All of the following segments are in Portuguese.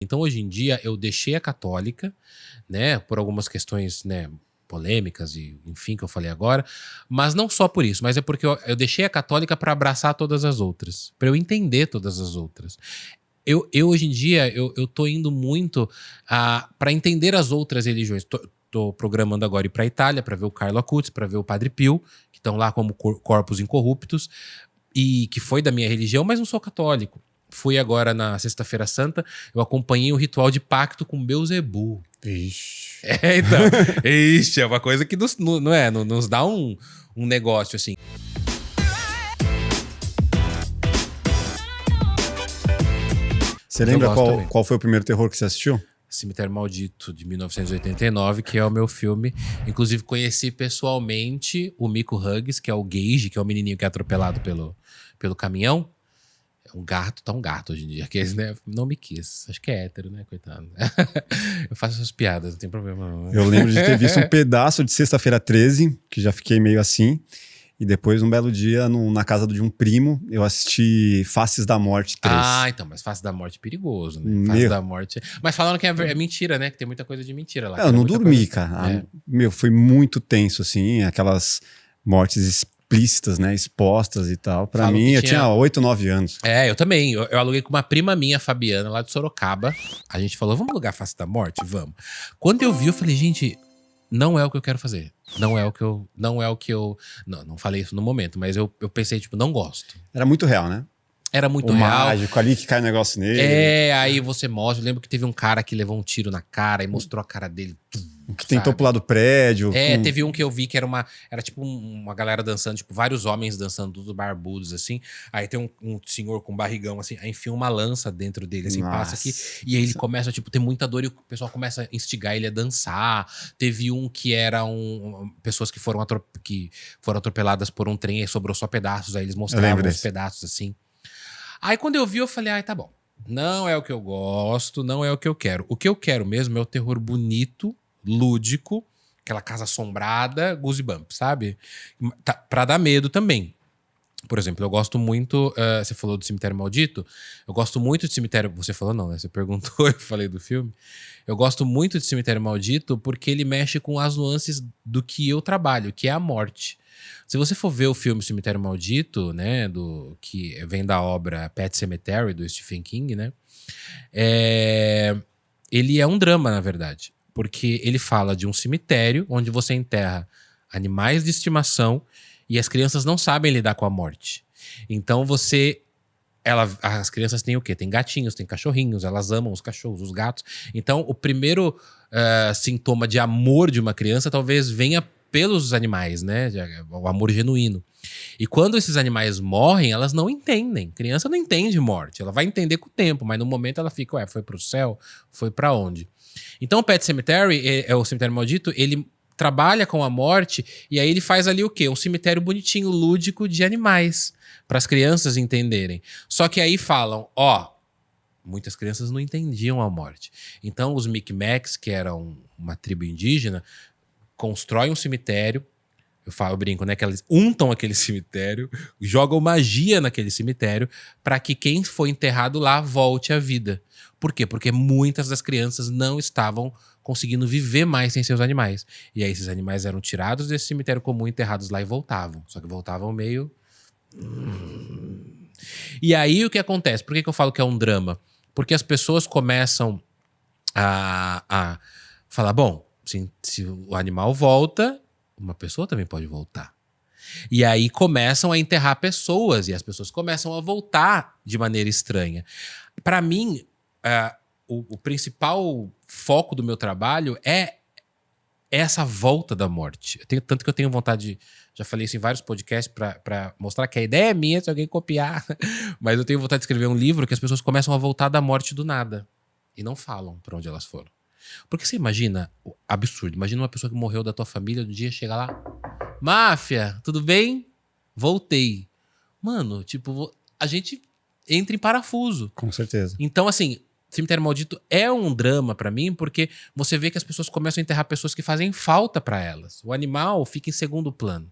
Então, hoje em dia, eu deixei a católica, né, por algumas questões, né, polêmicas e, enfim, que eu falei agora, mas não só por isso, mas é porque eu deixei a católica para abraçar todas as outras, para eu entender todas as outras. Eu hoje em dia, eu tô indo muito para entender as outras religiões. Tô programando agora ir para Itália para ver o Carlo Acutis, para ver o Padre Pio, que estão lá como corpos incorruptos, e que foi da minha religião, mas não sou católico. Fui agora na Sexta-feira Santa, eu acompanhei o ritual de pacto com Beelzebub. Ixi. Então, é uma coisa que nos dá um negócio assim. Você lembra qual foi o primeiro terror que você assistiu? Cemitério Maldito, de 1989, que é o meu filme. Inclusive, conheci pessoalmente o Miko Hughes, que é o Gage, que é o menininho que é atropelado pelo caminhão. É um gato, tá um gato hoje em dia. Que, né, não me quis. Acho que é hétero, né? Coitado. Eu faço essas piadas, não tem problema não. Eu lembro de ter visto um pedaço de Sexta-feira 13, que já fiquei meio assim. E depois, um belo dia, na casa de um primo, eu assisti Faces da Morte 3. Então, mas Faces da Morte é perigoso, né? Faces da Morte... Mas falaram que é mentira, né? Que tem muita coisa de mentira lá. Eu não dormi, cara. Foi muito tenso, assim. Aquelas mortes explícitas, né? Expostas e tal. Pra mim, eu tinha 8, 9 anos. Eu também. Eu aluguei com uma prima minha, Fabiana, lá de Sorocaba. A gente falou, vamos alugar Face da Morte? Vamos. Quando eu vi, eu falei, gente... Não é o que eu quero fazer. Não é o que eu... Não falei isso no momento, mas eu pensei, tipo, não gosto. Era muito real, né? Era muito real. Mágico ali que cai o negócio nele. Aí você mostra. Eu lembro que teve um cara que levou um tiro na cara e mostrou a cara dele. Que tentou pular do prédio. Teve um que eu vi que era tipo uma galera dançando, tipo vários homens dançando, tudo barbudos, assim. Aí tem um senhor com barrigão, assim, aí enfia uma lança dentro dele, assim, passa aqui. E aí ele começa, tipo, ter muita dor e o pessoal começa a instigar ele a dançar. Teve um que era pessoas que foram atropeladas por um trem e sobrou só pedaços, aí eles mostravam os pedaços, assim. Aí quando eu vi, eu falei, tá bom. Não é o que eu gosto, não é o que eu quero. O que eu quero mesmo é o terror bonito, lúdico, aquela casa assombrada, Goosebumps, sabe? Pra dar medo também. Por exemplo, eu gosto muito... você falou do Cemitério Maldito. Eu gosto muito de Cemitério... Você falou não, né? Você perguntou, eu falei do filme. Eu gosto muito de Cemitério Maldito porque ele mexe com as nuances do que eu trabalho, que é a morte. Se você for ver o filme Cemitério Maldito, né, que vem da obra Pet Sematary, do Stephen King, né, ele é um drama, na verdade, porque ele fala de um cemitério onde você enterra animais de estimação e as crianças não sabem lidar com a morte. Então as crianças têm o quê? Tem gatinhos, tem cachorrinhos, elas amam os cachorros, os gatos. Então, o primeiro sintoma de amor de uma criança talvez venha pelos animais, né? O amor genuíno. E quando esses animais morrem, elas não entendem. Criança não entende morte. Ela vai entender com o tempo, mas no momento ela fica, foi pro céu? Foi pra onde? Então o Pet Sematary, o Cemitério Maldito, ele trabalha com a morte e aí ele faz ali o quê? Um cemitério bonitinho, lúdico de animais, para as crianças entenderem. Só que aí falam, muitas crianças não entendiam a morte. Então os Micmacs, que eram uma tribo indígena, constroem um cemitério, eu brinco, né, que eles untam aquele cemitério, jogam magia naquele cemitério para que quem foi enterrado lá volte à vida. Por quê? Porque muitas das crianças não estavam conseguindo viver mais sem seus animais. E aí esses animais eram tirados desse cemitério comum, enterrados lá e voltavam. Só que voltavam meio... E aí o que acontece? Por que eu falo que é um drama? Porque as pessoas começam a falar, bom, se o animal volta, uma pessoa também pode voltar. E aí começam a enterrar pessoas e as pessoas começam a voltar de maneira estranha. Para mim, o principal foco do meu trabalho é essa volta da morte. Tanto que eu tenho vontade já falei isso em vários podcasts para mostrar que a ideia é minha, se alguém copiar. Mas eu tenho vontade de escrever um livro que as pessoas começam a voltar da morte do nada e não falam para onde elas foram. Porque você imagina, absurdo, imagina uma pessoa que morreu da tua família, um dia chega lá, máfia, tudo bem? Voltei. Mano, tipo, a gente entra em parafuso. Com certeza. Então, assim, Cemitério Maldito é um drama pra mim, porque você vê que as pessoas começam a enterrar pessoas que fazem falta pra elas. O animal fica em segundo plano.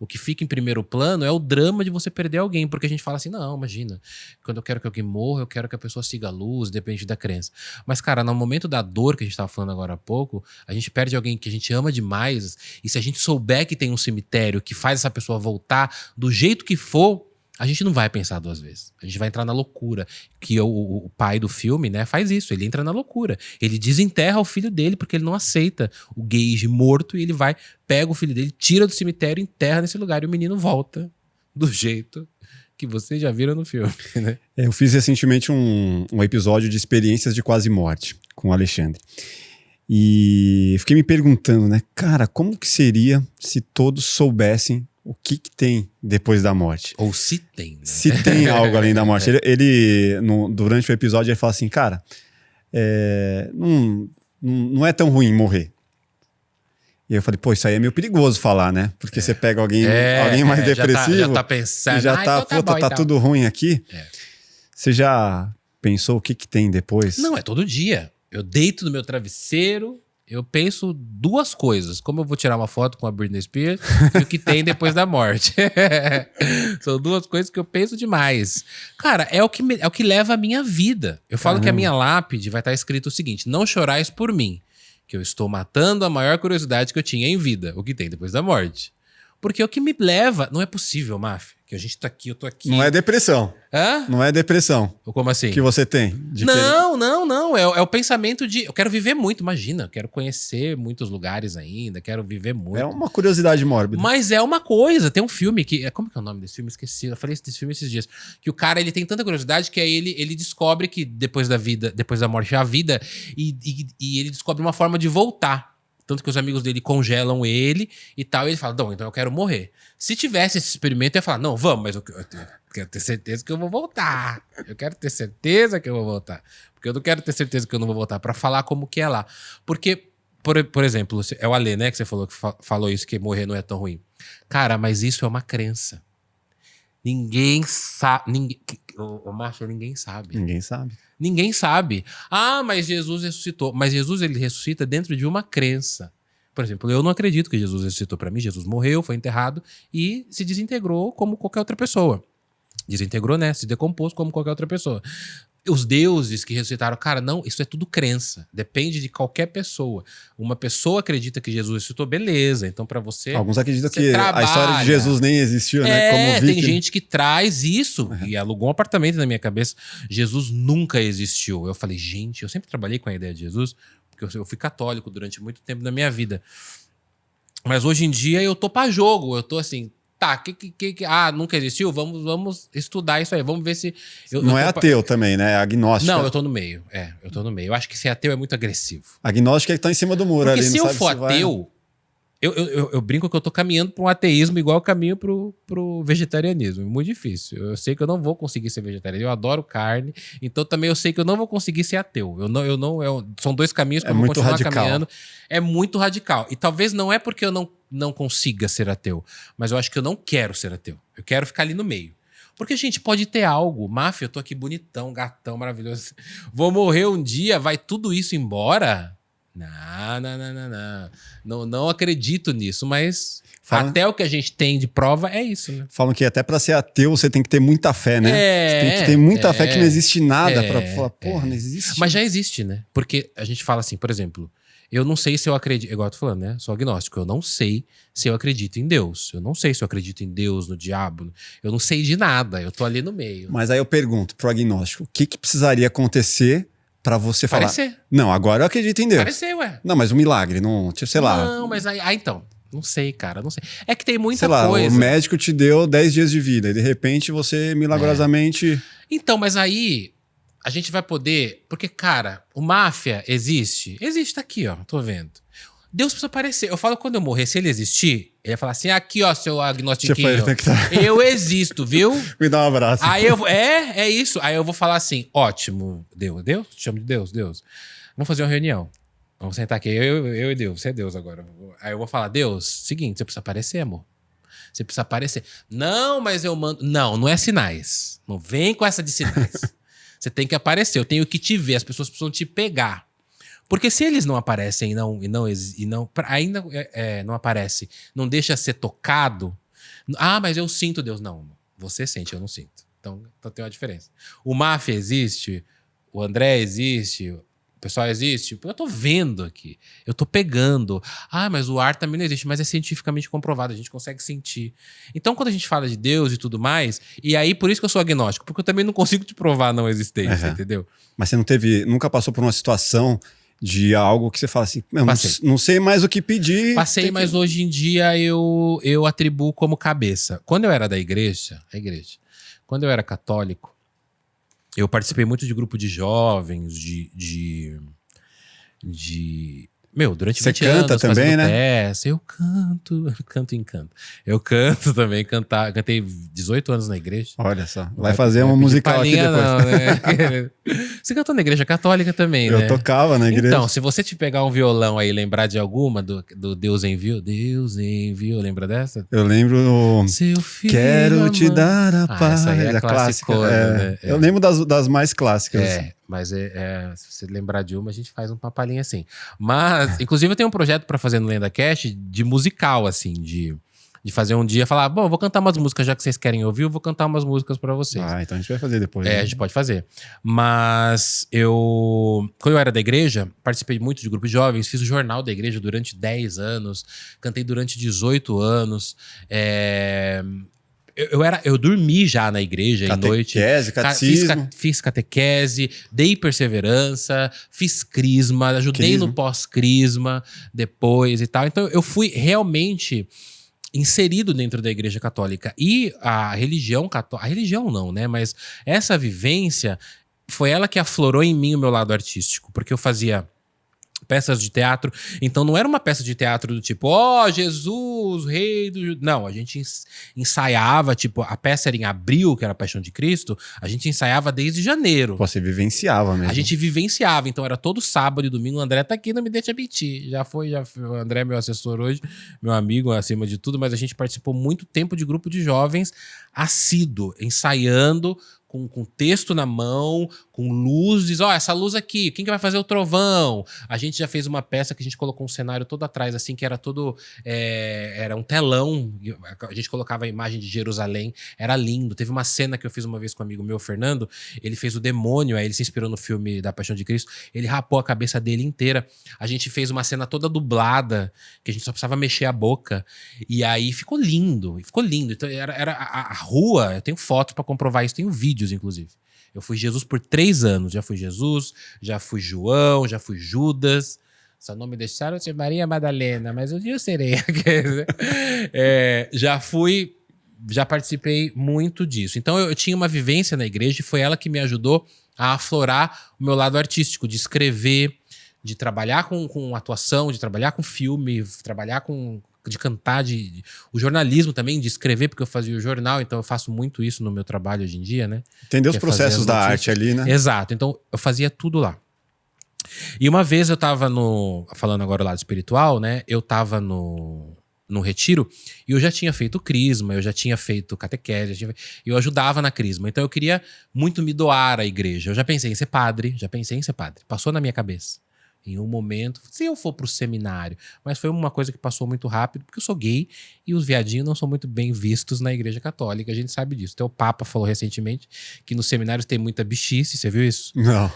O que fica em primeiro plano é o drama de você perder alguém. Porque a gente fala assim, não, imagina, quando eu quero que alguém morra, eu quero que a pessoa siga a luz, depende da crença. Mas, cara, no momento da dor que a gente tava falando agora há pouco, a gente perde alguém que a gente ama demais. E se a gente souber que tem um cemitério que faz essa pessoa voltar do jeito que for, a gente não vai pensar duas vezes. A gente vai entrar na loucura. Que o pai do filme, né, faz isso. Ele entra na loucura. Ele desenterra o filho dele porque ele não aceita o Gage morto e ele vai, pega o filho dele, tira do cemitério, enterra nesse lugar e o menino volta do jeito que vocês já viram no filme, né? Eu fiz recentemente um episódio de experiências de quase morte com o Alexandre. E fiquei me perguntando, né? Cara, como que seria se todos soubessem o que tem depois da morte? Ou se tem, né? Se tem algo além da morte. Durante o episódio, ele fala assim, cara, não é tão ruim morrer. E eu falei, pô, isso aí é meio perigoso falar, né? Porque você pega alguém mais depressivo já tá pensando, e já tá, então puta, bom, tá então. tudo ruim aqui. É. Você já pensou o que tem depois? Não, é todo dia. Eu deito no meu travesseiro, eu penso duas coisas. Como eu vou tirar uma foto com a Britney Spears e o que tem depois da morte. São duas coisas que eu penso demais. Cara, é o que leva a minha vida. Eu falo que a minha lápide vai estar escrito o seguinte: não chorais por mim, que eu estou matando a maior curiosidade que eu tinha em vida, o que tem depois da morte. Porque o que me leva... Não é possível, Maf, que a gente tá aqui, eu tô aqui... Não é depressão. Hã? Não é depressão. Como assim? Que você tem. Não. É o pensamento de... Eu quero viver muito, imagina. Eu quero conhecer muitos lugares ainda, quero viver muito. É uma curiosidade mórbida. Mas é uma coisa. Tem um filme que... Como que é o nome desse filme? Esqueci. Eu falei desse filme esses dias. Que o cara, ele tem tanta curiosidade que aí ele descobre que depois da morte há a vida e ele descobre uma forma de voltar. Tanto que os amigos dele congelam ele e tal. E ele fala, não, então eu quero morrer. Se tivesse esse experimento, eu ia falar, não, vamos, mas eu quero ter certeza que eu vou voltar. Eu quero ter certeza que eu vou voltar. Porque eu não quero ter certeza que eu não vou voltar pra falar como que é lá. Porque, por exemplo, é o Alê, né, que você falou que falou isso, que morrer não é tão ruim. Cara, mas isso é uma crença. Ninguém sabe... Ô, Márcio, ninguém sabe. Ninguém sabe. Ninguém sabe. Ah, mas Jesus ressuscitou. Mas Jesus, ele ressuscita dentro de uma crença. Por exemplo, eu não acredito que Jesus ressuscitou. Para mim, Jesus morreu, foi enterrado e se desintegrou como qualquer outra pessoa. Desintegrou, né? Se decompôs como qualquer outra pessoa. Os deuses que ressuscitaram, cara, não, isso é tudo crença. Depende de qualquer pessoa. Uma pessoa acredita que Jesus ressuscitou, beleza. Então, pra você... Alguns acreditam você que trabalha. a história de Jesus nem existiu, né? Como tem gente que traz isso e alugou um apartamento na minha cabeça. Jesus nunca existiu. Eu falei, gente, eu sempre trabalhei com a ideia de Jesus, porque eu fui católico durante muito tempo da minha vida. Mas hoje em dia eu tô pra jogo. Eu tô assim... Tá, nunca existiu? Vamos estudar isso aí. Vamos ver se... Não é ateu também, né? É agnóstico. Não, eu tô no meio. Eu tô no meio. Eu acho que ser ateu é muito agressivo. Agnóstico é que tá em cima do muro. Porque ali, se não eu sabe for se ateu... Eu brinco que eu tô caminhando pra um ateísmo igual eu caminho pro vegetarianismo. É muito difícil. Eu sei que eu não vou conseguir ser vegetariano. Eu adoro carne. Então também eu sei que eu não vou conseguir ser ateu. São dois caminhos que eu vou continuar radical. caminhando. É muito radical. E talvez não é porque eu não consiga ser ateu. Mas eu acho que eu não quero ser ateu. Eu quero ficar ali no meio. Porque, gente, pode ter algo. Máfia, eu tô aqui bonitão, gatão, maravilhoso. Vou morrer um dia, vai tudo isso embora? Não acredito nisso, mas até o que a gente tem de prova é isso, né? Falam que até pra ser ateu você tem que ter muita fé, né? Você tem que ter muita fé que não existe nada pra falar, porra, não existe. Mas já existe, né? Porque a gente fala assim, por exemplo, eu não sei se eu acredito, igual eu tô falando, né? Sou agnóstico, eu não sei se eu acredito em Deus. Eu não sei se eu acredito em Deus, no diabo. Eu não sei de nada, eu tô ali no meio. Mas aí eu pergunto pro agnóstico, o que precisaria acontecer pra você falar? Parecer. Não, agora eu acredito em Deus. Parecer, ué. Não, mas um milagre, não, tipo, sei lá. Não, mas aí então, não sei, cara, não sei. É que tem muita sei lá, coisa. O médico te deu 10 dias de vida e de repente você milagrosamente... Então, mas aí a gente vai poder... Porque, cara, o máfia existe? Existe, tá aqui, ó, tô vendo. Deus precisa aparecer. Eu falo, quando eu morrer, se ele existir, ele vai falar assim, aqui, ó, seu agnostiquinho, eu existo, viu? Me dá um abraço. Aí é isso. Aí eu vou falar assim, ótimo, Deus? Te chamo de Deus? Vamos fazer uma reunião. Vamos sentar aqui, eu e Deus, você é Deus agora. Aí eu vou falar, Deus, seguinte, você precisa aparecer, amor. Você precisa aparecer. Não, mas eu mando... Não é sinais. Não vem com essa de sinais. Você tem que aparecer, eu tenho que te ver, as pessoas precisam te pegar. Porque se eles não aparecem ainda não aparece, não deixa ser tocado, Ah, mas eu sinto Deus. Não, você sente, eu não sinto. Então tem uma diferença. O Máfia existe, o André existe, o pessoal existe. Eu tô vendo aqui, eu tô pegando. Ah, mas o ar também não existe, mas é cientificamente comprovado, a gente consegue sentir. Então, quando a gente fala de Deus e tudo mais, e aí por isso que eu sou agnóstico, porque eu também não consigo te provar a não existência, entendeu? Mas você nunca passou por uma situação de algo que você fala assim, não sei mais o que pedir. Passei, mas hoje em dia eu atribuo como cabeça. Quando eu era da igreja, quando eu era católico, eu participei muito de grupo de jovens, durante 20 Você canta anos, também, fazendo né? peça. Eu canto em canto. Eu canto também, cantei 18 anos na igreja. Olha só, vai fazer uma musical aqui depois. Não, né? Você cantou na igreja católica também, né? Eu tocava na igreja. Então, se você te pegar um violão aí e lembrar de alguma, do Deus enviou, lembra dessa? Eu lembro. Seu filho Quero te dar a paz. Essa aí é a clássica. né? Eu lembro das mais clássicas. Mas se você lembrar de uma, a gente faz um papalinho assim. Mas, inclusive, eu tenho um projeto pra fazer no LendaCast de musical, assim, de fazer um dia, falar, bom, eu vou cantar umas músicas, já que vocês querem ouvir, eu vou cantar umas músicas pra vocês. Ah, então a gente vai fazer depois. A gente pode fazer. Mas quando eu era da igreja, participei muito de grupos de jovens, fiz o jornal da igreja durante 10 anos, cantei durante 18 anos. Eu dormi já na igreja em noite. Catecismo. Fiz catequese, dei perseverança, fiz crisma, ajudei no pós-crisma depois e tal. Então eu fui realmente inserido dentro da igreja católica. E a religião católica... A religião não, né? Mas essa vivência foi ela que aflorou em mim o meu lado artístico. Porque eu fazia peças de teatro. Então não era uma peça de teatro do tipo, Jesus, rei do... Não, a gente ensaiava, tipo, a peça era em abril, que era a Paixão de Cristo, a gente ensaiava desde janeiro. Você vivenciava mesmo. A gente vivenciava, então era todo sábado e domingo. O André tá aqui, não me deixa mentir. Já foi, o André é meu assessor hoje, meu amigo acima de tudo, mas a gente participou muito tempo de grupo de jovens assíduo, ensaiando, com texto na mão, com luzes. Essa luz aqui, quem que vai fazer o trovão? A gente já fez uma peça que a gente colocou um cenário todo atrás, assim, que era todo... era um telão, a gente colocava a imagem de Jerusalém, era lindo. Teve uma cena que eu fiz uma vez com um amigo meu, Fernando, ele fez o demônio, aí ele se inspirou no filme da Paixão de Cristo, ele rapou a cabeça dele inteira. A gente fez uma cena toda dublada, que a gente só precisava mexer a boca, e aí ficou lindo. Então era a rua, eu tenho fotos pra comprovar isso, tenho vídeos, inclusive. Eu fui Jesus por 3 anos. Já fui Jesus, já fui João, já fui Judas. Só não me deixaram ser Maria Madalena, mas um dia eu serei. Já participei muito disso. Então eu tinha uma vivência na igreja e foi ela que me ajudou a aflorar o meu lado artístico, de escrever, de trabalhar com atuação, de trabalhar com filme, de cantar, o jornalismo também, de escrever, porque eu fazia o jornal, então eu faço muito isso no meu trabalho hoje em dia, né? Entender os processos da arte ali, né? Exato, então eu fazia tudo lá. E uma vez eu tava falando agora do lado espiritual, né? Eu tava no retiro e eu já tinha feito crisma, eu já tinha feito catequese, eu ajudava na crisma, então eu queria muito me doar à igreja. Eu já pensei em ser padre, passou na minha cabeça. Em um momento, se eu for pro seminário. Mas foi uma coisa que passou muito rápido, porque eu sou gay e os viadinhos não são muito bem vistos na igreja católica, a gente sabe disso. Até o Papa falou recentemente que nos seminários tem muita bichice, você viu isso? Não.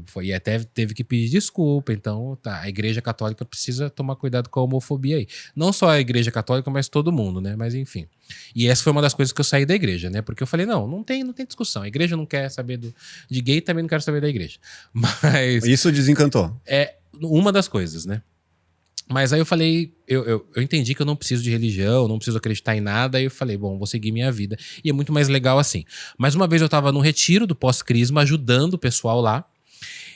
Foi e até teve que pedir desculpa. Então, a igreja católica precisa tomar cuidado com a homofobia aí. Não só a igreja católica, mas todo mundo, né? Mas enfim. E essa foi uma das coisas que eu saí da igreja, né? Porque eu falei, não tem discussão. A igreja não quer saber de gay, também não quero saber da igreja. Mas... Isso desencantou. É uma das coisas, né? Mas aí eu falei, eu entendi que eu não preciso de religião, não preciso acreditar em nada. Aí eu falei, bom, vou seguir minha vida. E é muito mais legal assim. Mas uma vez eu tava num retiro do pós-crisma, ajudando o pessoal lá.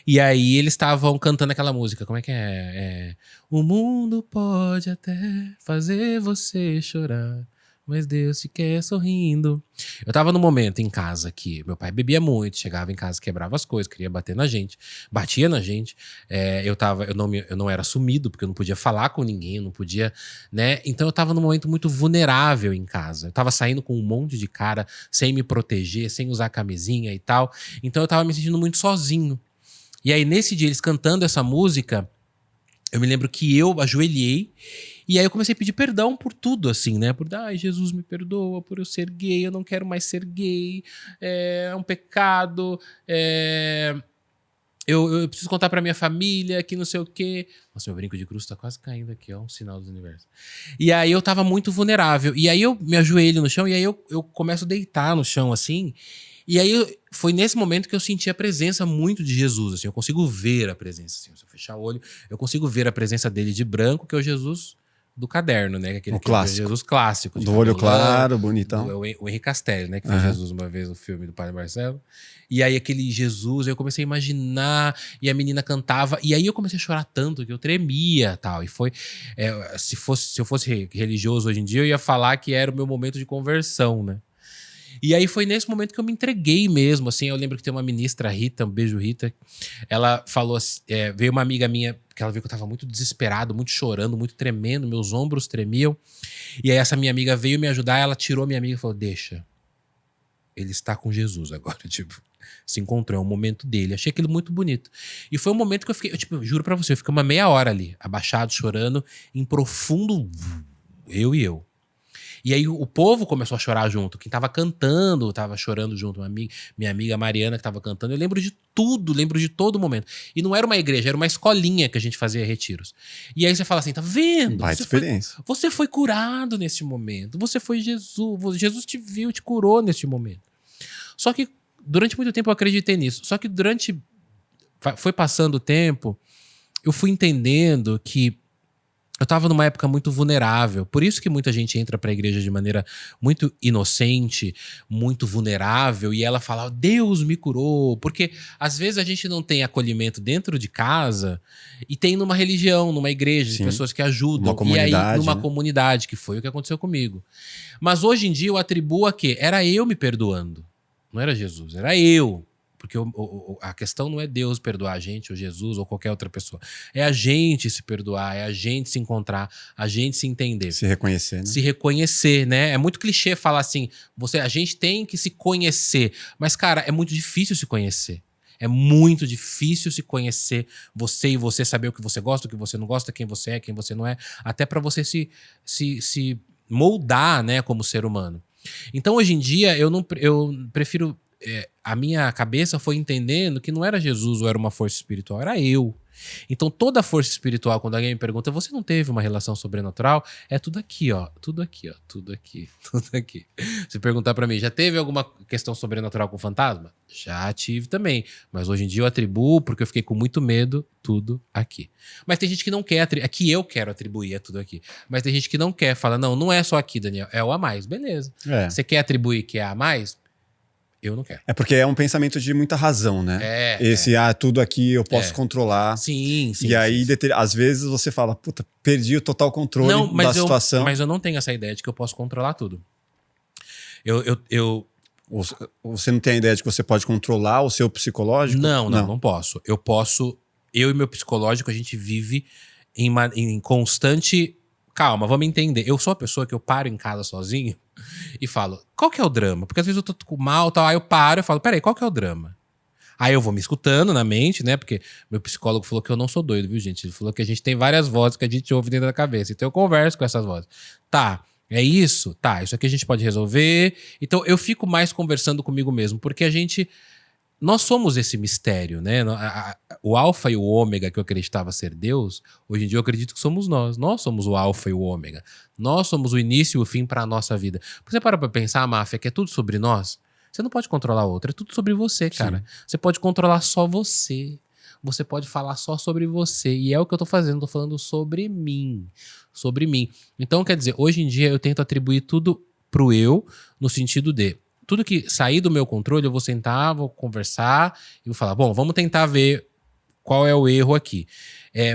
E aí eles estavam cantando aquela música, como é que é? O mundo pode até fazer você chorar, mas Deus te quer sorrindo. Eu tava num momento em casa que meu pai bebia muito, chegava em casa, quebrava as coisas, queria bater na gente, batia na gente. Eu não era assumido, porque eu não podia falar com ninguém, eu não podia, né? Então eu tava num momento muito vulnerável em casa. Eu tava saindo com um monte de cara, sem me proteger, sem usar camisinha e tal. Então eu tava me sentindo muito sozinho. E aí nesse dia, eles cantando essa música, eu me lembro que eu ajoelhei E aí eu comecei a pedir perdão por tudo, assim, né? Por, ai, Jesus me perdoa por eu ser gay, eu não quero mais ser gay, é um pecado, eu preciso contar pra minha família que não sei o quê. Nossa, meu brinco de cruz tá quase caindo aqui, ó, um sinal do universo. E aí eu tava muito vulnerável. E aí eu me ajoelho no chão e aí eu começo a deitar no chão, assim. E aí foi nesse momento que eu senti a presença muito de Jesus, assim. Eu consigo ver a presença, assim. Se eu fechar o olho, eu consigo ver a presença dele de branco, que é o Jesus do caderno, né? O É o clássico. Jesus clássico. De Do olho cabelão, claro, bonitão. o Henri Castelli, né? Que fez Jesus uma vez no filme do Padre Marcelo. E aí aquele Jesus, eu comecei a imaginar, e a menina cantava, e aí eu comecei a chorar tanto que eu tremia, tal. E foi, se eu fosse religioso hoje em dia, eu ia falar que era o meu momento de conversão, né? E aí foi nesse momento que eu me entreguei mesmo, assim. Eu lembro que tem uma ministra, Rita, um beijo, Rita. Ela falou assim, veio uma amiga minha, que ela viu que eu tava muito desesperado, muito chorando, muito tremendo, meus ombros tremiam. E aí essa minha amiga veio me ajudar, ela tirou minha amiga e falou, deixa, ele está com Jesus agora, tipo, se encontrou, é um momento dele. Achei aquilo muito bonito. E foi um momento que eu fiquei, eu juro pra você, eu fiquei uma meia hora ali, abaixado, chorando, em profundo, eu e eu. E aí o povo começou a chorar junto. Quem tava cantando, tava chorando junto. Minha amiga Mariana que tava cantando. Eu lembro de tudo, lembro de todo momento. E não era uma igreja, era uma escolinha que a gente fazia retiros. E aí você fala assim, tá vendo? Baita experiência. Você foi curado nesse momento. Você foi Jesus. Jesus te viu, te curou nesse momento. Só que durante muito tempo eu acreditei nisso. Só que foi passando o tempo, eu fui entendendo que eu tava numa época muito vulnerável. Por isso que muita gente entra pra igreja de maneira muito inocente, muito vulnerável, e ela fala, Deus me curou. Porque às vezes a gente não tem acolhimento dentro de casa e tem numa religião, numa igreja, de pessoas que ajudam. Uma comunidade, e aí, numa né? comunidade, que foi o que aconteceu comigo. Mas hoje em dia eu atribuo a quê? Era eu me perdoando. Não era Jesus, era eu. Porque a questão não é Deus perdoar a gente, ou Jesus, ou qualquer outra pessoa. É a gente se perdoar, é a gente se encontrar, a gente se entender. Se reconhecer, né? Se reconhecer, né? É muito clichê falar assim, a gente tem que se conhecer. Mas, cara, é muito difícil se conhecer. É muito difícil se conhecer você e você saber o que você gosta, o que você não gosta, quem você é, quem você não é. Até pra você se moldar, né, como ser humano. Então, hoje em dia, eu prefiro... a minha cabeça foi entendendo que não era Jesus ou era uma força espiritual, era eu. Então toda força espiritual, quando alguém me pergunta, você não teve uma relação sobrenatural? É tudo aqui, ó. Tudo aqui, ó. Tudo aqui. Tudo aqui. Se perguntar pra mim, já teve alguma questão sobrenatural com fantasma? Já tive também. Mas hoje em dia eu atribuo, porque eu fiquei com muito medo, tudo aqui. Mas tem gente que não quer, que eu quero atribuir a tudo aqui. Mas tem gente que não quer, fala, não é só aqui, Daniel, é o a mais. Beleza. Você quer atribuir que é a mais? Eu não quero. É porque é um pensamento de muita razão, né? Tudo aqui eu posso controlar. Sim. E aí, às vezes, você fala, puta, perdi o total controle da situação. Mas eu não tenho essa ideia de que eu posso controlar tudo. Você não tem a ideia de que você pode controlar o seu psicológico? Não posso. Eu e meu psicológico, a gente vive em constante... Calma, vamos entender. Eu sou a pessoa que eu paro em casa sozinho e falo, qual que é o drama? Porque às vezes eu tô com mal, tal, aí eu paro e falo, peraí, qual que é o drama? Aí eu vou me escutando na mente, né? Porque meu psicólogo falou que eu não sou doido, viu, gente? Ele falou que a gente tem várias vozes que a gente ouve dentro da cabeça. Então eu converso com essas vozes. Tá, é isso? Tá, isso aqui a gente pode resolver. Então eu fico mais conversando comigo mesmo, porque nós somos esse mistério, né? O alfa e o ômega que eu acreditava ser Deus, hoje em dia eu acredito que somos nós. Nós somos o alfa e o ômega. Nós somos o início e o fim para a nossa vida. Porque você para pra pensar, Máfia, que é tudo sobre nós? Você não pode controlar a outra, é tudo sobre você, cara. Sim. Você pode controlar só você. Você pode falar só sobre você. E é o que eu tô fazendo, tô falando sobre mim. Sobre mim. Então, quer dizer, hoje em dia eu tento atribuir tudo pro eu, no sentido de tudo que sair do meu controle, eu vou sentar, vou conversar e vou falar, bom, vamos tentar ver qual é o erro aqui.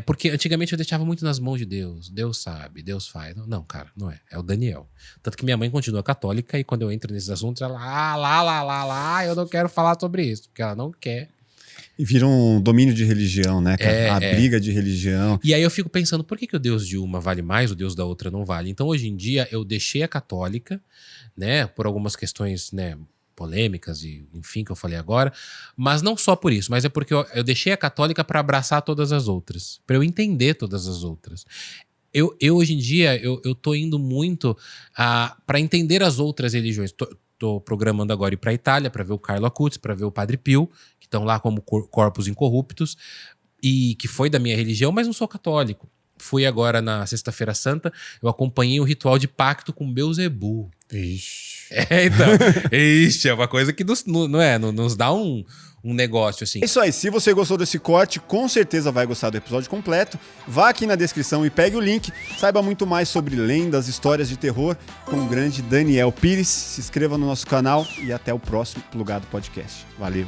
Porque antigamente eu deixava muito nas mãos de Deus. Deus sabe, Deus faz. Não, cara, não é. É o Daniel. Tanto que minha mãe continua católica e quando eu entro nesses assuntos, ela, lá, eu não quero falar sobre isso, porque ela não quer. E vira um domínio de religião, né, cara? A briga de religião. E aí eu fico pensando, por que o Deus de uma vale mais, o Deus da outra não vale? Então, hoje em dia, eu deixei a católica, né, por algumas questões, né, polêmicas e enfim, que eu falei agora, mas não só por isso, mas é porque eu deixei a católica para abraçar todas as outras, para eu entender todas as outras. eu hoje em dia, eu tô indo muito para entender as outras religiões. Tô programando agora ir pra Itália para ver o Carlo Acutis, para ver o Padre Pio, que estão lá como corpos incorruptos, e que foi da minha religião, mas não sou católico. Fui agora na Sexta-feira Santa, eu acompanhei o ritual de pacto com Beelzebub. Vixe. Então, é uma coisa que nos dá um negócio assim. É isso aí, se você gostou desse corte, com certeza vai gostar do episódio completo. Vá aqui na descrição e pegue o link. Saiba muito mais sobre lendas, histórias de terror com o grande Daniel Pires. Se inscreva no nosso canal e até o próximo Plugado Podcast. Valeu!